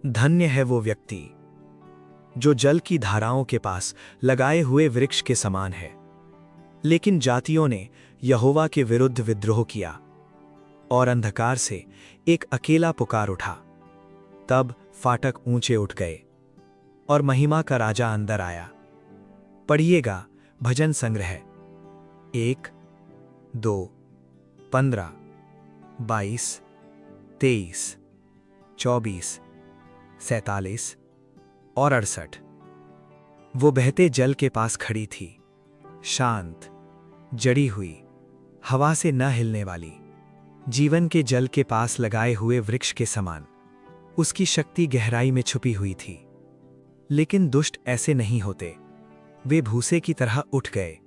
धन्य है वो व्यक्ति जो जल की धाराओं के पास लगाए हुए वृक्ष के समान है। लेकिन जातियों ने यहोवा के विरुद्ध विद्रोह किया और अंधकार से एक अकेला पुकार उठा। तब फाटक ऊंचे उठ गए और महिमा का राजा अंदर आया। पढ़िएगा भजन संग्रह 1, 2, 15, 22, 23, 24, 47 और 68। वो बहते जल के पास खड़ी थी, शांत, जड़ी हुई, हवा से न हिलने वाली, जीवन के जल के पास लगाए हुए वृक्ष के समान। उसकी शक्ति गहराई में छुपी हुई थी। लेकिन दुष्ट ऐसे नहीं होते। वे भूसे की तरह उठ गए।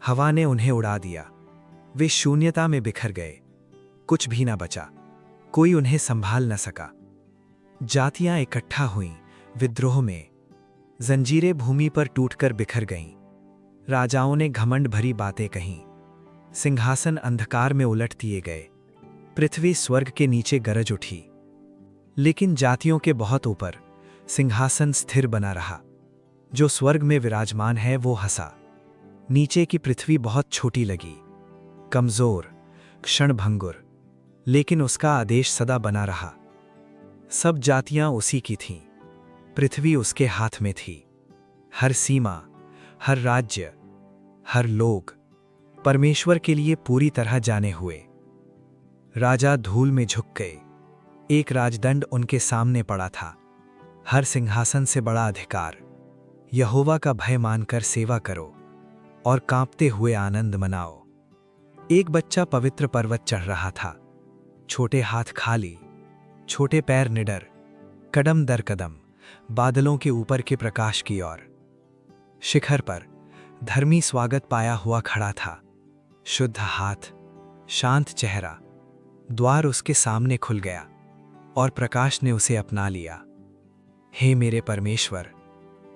हवा ने उन्हें उड़ा दिया। वे शून्यता में बिखर गए। कुछ भी न बचा। कोई उन्हें संभाल न सका। जातियां इकट्ठा हुईं विद्रोह में। जंजीरें भूमि पर टूटकर बिखर गईं। राजाओं ने घमंड भरी बातें कहीं। सिंहासन अंधकार में उलट दिए गए। पृथ्वी स्वर्ग के नीचे गरज उठी। लेकिन जातियों के बहुत ऊपर सिंहासन स्थिर बना रहा। जो स्वर्ग में विराजमान है वो हंसा। नीचे की पृथ्वी बहुत छोटी लगी, कमजोर, क्षणभंगुर, लेकिन उसका आदेश सदा बना रहा। सब जातियां उसी की थीं। पृथ्वी उसके हाथ में थी। हर सीमा, हर राज्य, हर लोग परमेश्वर के लिए पूरी तरह जाने हुए। राजा धूल में झुक गए। एक राजदंड उनके सामने पड़ा था। हर सिंहासन से बड़ा अधिकार। यहोवा का भय मानकर सेवा करो और कांपते हुए आनंद मनाओ। एक बच्चा पवित्र पर्वत चढ़ रहा था। छोटे हाथ खाली, छोटे पैर निडर, कदम दर कदम बादलों के ऊपर के प्रकाश की ओर। शिखर पर धर्मी स्वागत पाया हुआ खड़ा था। शुद्ध हाथ, शांत चेहरा। द्वार उसके सामने खुल गया और प्रकाश ने उसे अपना लिया। हे मेरे परमेश्वर,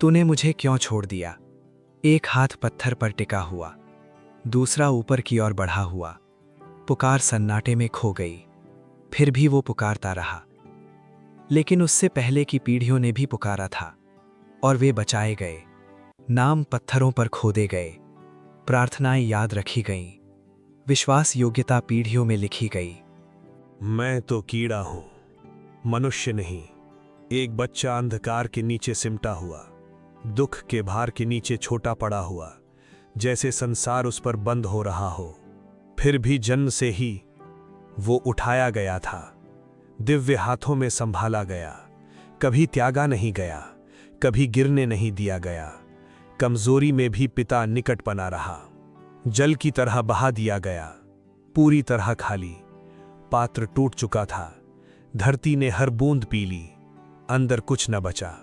तूने मुझे क्यों छोड़ दिया? एक हाथ पत्थर पर टिका हुआ, दूसरा ऊपर की ओर बढ़ा हुआ। पुकार सन्नाटे में खो गई। फिर भी वो पुकारता रहा। लेकिन उससे पहले की पीढ़ियों ने भी पुकारा था और वे बचाए गए। नाम पत्थरों पर खोदे गए। प्रार्थनाएं याद रखी गईं। विश्वास योग्यता पीढ़ियों में लिखी गई। मैं तो कीड़ा हूं, मनुष्य नहीं। एक बच्चा अंधकार के नीचे सिमटा हुआ, दुख के भार के नीचे छोटा पड़ा हुआ, जैसे संसार उस पर बंद हो रहा हो। फिर भी जन्म से ही वो उठाया गया था, दिव्य हाथों में संभाला गया। कभी त्यागा नहीं गया, कभी गिरने नहीं दिया गया। कमजोरी में भी पिता निकट बना रहा। जल की तरह बहा दिया गया, पूरी तरह खाली। पात्र टूट चुका था। धरती ने हर बूंद पी ली, अंदर कुछ न बचा।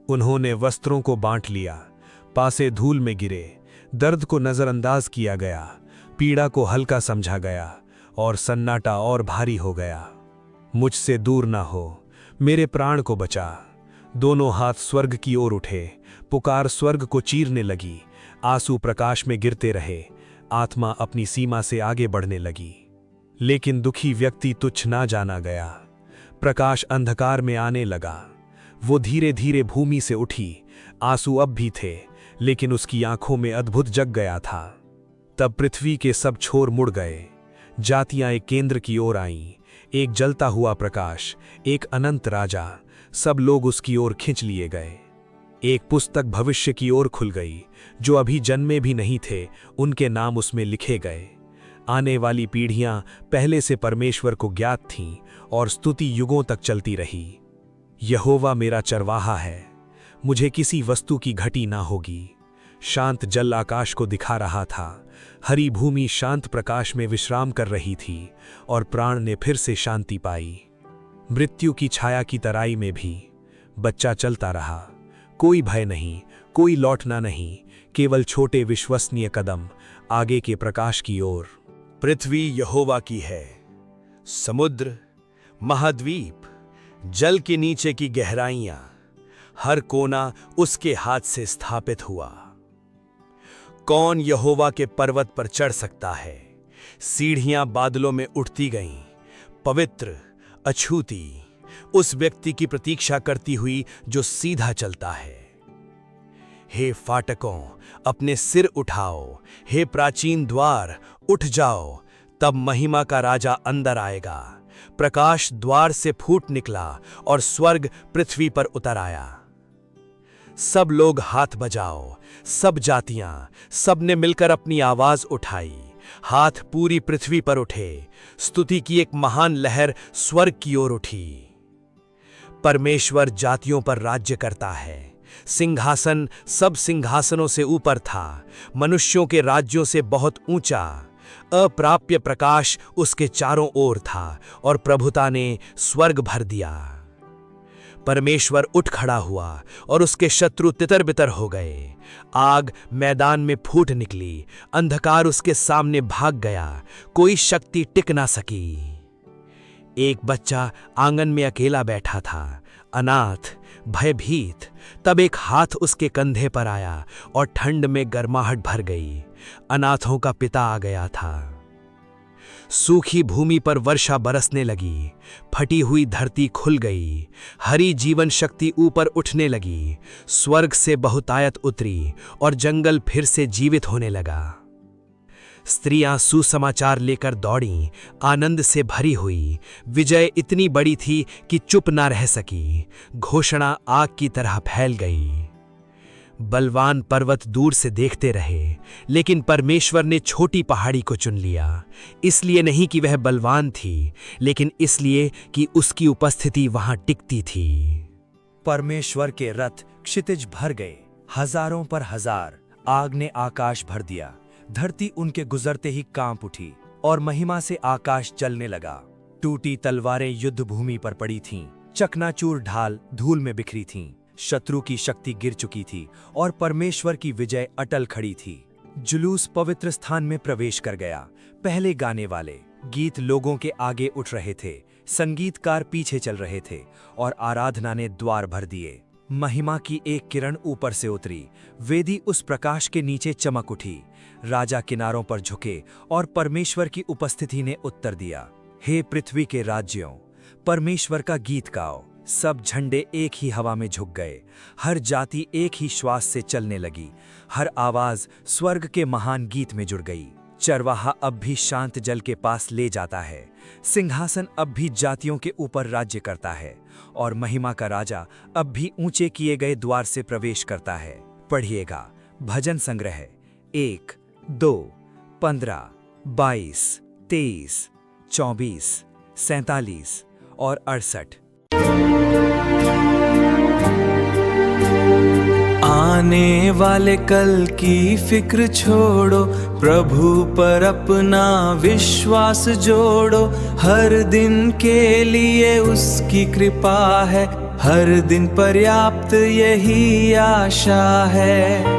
उन्होंने वस्त्रों को बांट लिया, पासे धूल में गिरे। दर्द को नजरअंदाज किया गया, पीड़ा को हल्का समझा गया और सन्नाटा और भारी हो गया। मुझसे दूर ना हो, मेरे प्राण को बचा। दोनों हाथ स्वर्ग की ओर उठे। पुकार स्वर्ग को चीरने लगी। आंसू प्रकाश में गिरते रहे। आत्मा अपनी सीमा से आगे बढ़ने लगी। लेकिन दुखी व्यक्ति तुच्छ ना जाना गया। प्रकाश अंधकार में आने लगा। वो धीरे धीरे भूमि से उठी। आंसू अब भी थे, लेकिन उसकी आंखों में अद्भुत जग गया था। तब पृथ्वी के सब छोर मुड़ गए। जातियां एक केंद्र की ओर आईं। एक जलता हुआ प्रकाश, एक अनंत राजा। सब लोग उसकी ओर खिंच लिए गए। एक पुस्तक भविष्य की ओर खुल गई। जो अभी जन्मे भी नहीं थे, उनके नाम उसमें लिखे गए। आने वाली पीढ़ियां पहले से परमेश्वर को ज्ञात थीं और स्तुति युगों तक चलती रही। यहोवा मेरा चरवाहा है, मुझे किसी वस्तु की घटी ना होगी। शांत जल आकाश को दिखा रहा था। हरी भूमि शांत प्रकाश में विश्राम कर रही थी और प्राण ने फिर से शांति पाई। मृत्यु की छाया की तराई में भी बच्चा चलता रहा। कोई भय नहीं, कोई लौटना नहीं, केवल छोटे विश्वसनीय कदम आगे के प्रकाश की ओर। पृथ्वी यहोवा की है, समुद्र, महाद्वीप, जल के नीचे की गहराइयां, हर कोना उसके हाथ से स्थापित हुआ। कौन यहोवा के पर्वत पर चढ़ सकता है? सीढ़ियां बादलों में उठती गईं, पवित्र, अछूती। उस व्यक्ति की प्रतीक्षा करती हुई जो सीधा चलता है। हे फाटकों, अपने सिर उठाओ, हे प्राचीन द्वार, उठ जाओ, तब महिमा का राजा अंदर आएगा। प्रकाश द्वार से फूट निकला और स्वर्ग पृथ्वी पर उतर आया। सब लोग हाथ बजाओ, सब जातियां, सब ने मिलकर अपनी आवाज उठाई। हाथ पूरी पृथ्वी पर उठे, स्तुति की एक महान लहर स्वर्ग की ओर उठी। परमेश्वर जातियों पर राज्य करता है। सिंहासन सब सिंहासनों से ऊपर था, मनुष्यों के राज्यों से बहुत ऊंचा। अप्राप्य प्रकाश उसके चारों ओर था और प्रभुता ने स्वर्ग भर दिया। परमेश्वर उठ खड़ा हुआ और उसके शत्रु तितर बितर हो गए। आग मैदान में फूट निकली, अंधकार उसके सामने भाग गया, कोई शक्ति टिक ना सकी। एक बच्चा आंगन में अकेला बैठा था, अनाथ, भयभीत। तब एक हाथ उसके कंधे पर आया और ठंड में गर्माहट भर गई। अनाथों का पिता आ गया था। सूखी भूमि पर वर्षा बरसने लगी, फटी हुई धरती खुल गई, हरी जीवन शक्ति ऊपर उठने लगी। स्वर्ग से बहुतायत उतरी और जंगल फिर से जीवित होने लगा। स्त्रियां सुसमाचार लेकर दौड़ीं, आनंद से भरी हुई। विजय इतनी बड़ी थी कि चुप ना रह सकी। घोषणा आग की तरह फैल गई। बलवान पर्वत दूर से देखते रहे, लेकिन परमेश्वर ने छोटी पहाड़ी को चुन लिया। इसलिए नहीं कि वह बलवान थी, लेकिन इसलिए कि उसकी उपस्थिति वहां टिकती थी। परमेश्वर के रथ क्षितिज भर गए, हजारों पर हजार। आग ने आकाश भर दिया, धरती उनके गुजरते ही कांप उठी और महिमा से आकाश जलने लगा। टूटी तलवारें युद्ध भूमि पर पड़ी थीं, चकनाचूर ढाल धूल में बिखरी थीं। शत्रु की शक्ति गिर चुकी थी और परमेश्वर की विजय अटल खड़ी थी। जुलूस पवित्र स्थान में प्रवेश कर गया। पहले गाने वाले गीत लोगों के आगे उठ रहे थे, संगीतकार पीछे चल रहे थे और आराधना ने द्वार भर दिए। महिमा की एक किरण ऊपर से उतरी, वेदी उस प्रकाश के नीचे चमक उठी। राजा किनारों पर झुके और परमेश्वर की उपस्थिति ने उत्तर दिया। हे पृथ्वी के राज्यों, परमेश्वर का गीत गाओ। सब झंडे एक ही हवा में झुक गए, हर जाति एक ही श्वास से चलने लगी, हर आवाज स्वर्ग के महान गीत में जुड़ गई। चरवाहा अब भी शांत जल के पास ले जाता है, सिंहासन अब भी जातियों के ऊपर राज्य करता है और महिमा का राजा अब भी ऊंचे किए गए द्वार से प्रवेश करता है। पढ़िएगा भजन संग्रह 1, 2, 15, 22, 23, 24, 47 और 68। आने वाले कल की फिक्र छोड़ो, प्रभु पर अपना विश्वास जोड़ो। हर दिन के लिए उसकी कृपा है, हर दिन पर्याप्त यही आशा है।